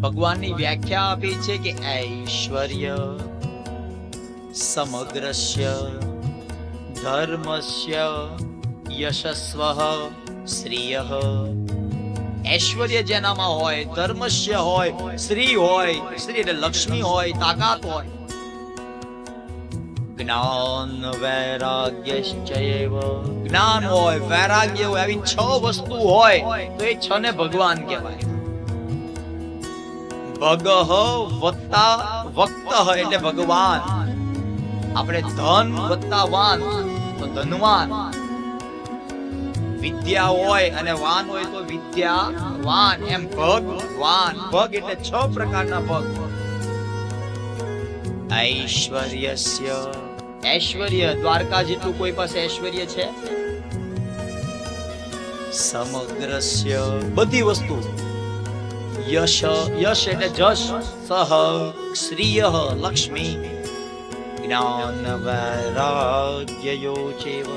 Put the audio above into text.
ભગવાનની વ્યાખ્યા આપી છે કે ઐશ્વર્ય સમગ્રસ્ય ધર્મસ્ય યશસ્વ શ્રીય. ઐશ્વર્ય જેનામાં હોય, ધર્મસ્ય હોય, શ્રી હોય, શ્રી એટલે લક્ષ્મી હોય, તાકાત હોય, જ્ઞાન વૈરાગ્યશ્ચૈવ, જ્ઞાન હોય, વૈરાગ્ય હોય, આવી 6 વસ્તુ હોય તો એ 6 ને ભગવાન કહેવાય. ભગઃ વત્તા વક્તઃ એટલે ભગવાન. આપણે ધન વત્તા વાન તો ધનવાન. વિદ્યા હોય અને વાન હોય તો વિદ્યાવાન. એમ ભગવાન, ભગ એટલે 6 પ્રકારના ભગ. ઐશ્વર્યસ્ય, ઐશ્વર્ય દ્વારકા જેટલું કોઈ પાસે ઐશ્વર્ય છે? સમગ્રસ્ય બધી વસ્તુ. યશ, યશ એટલે જશ. સહ શ્રીય લક્ષ્મી. જ્ઞાન વૈરાગ્યયો ચેવ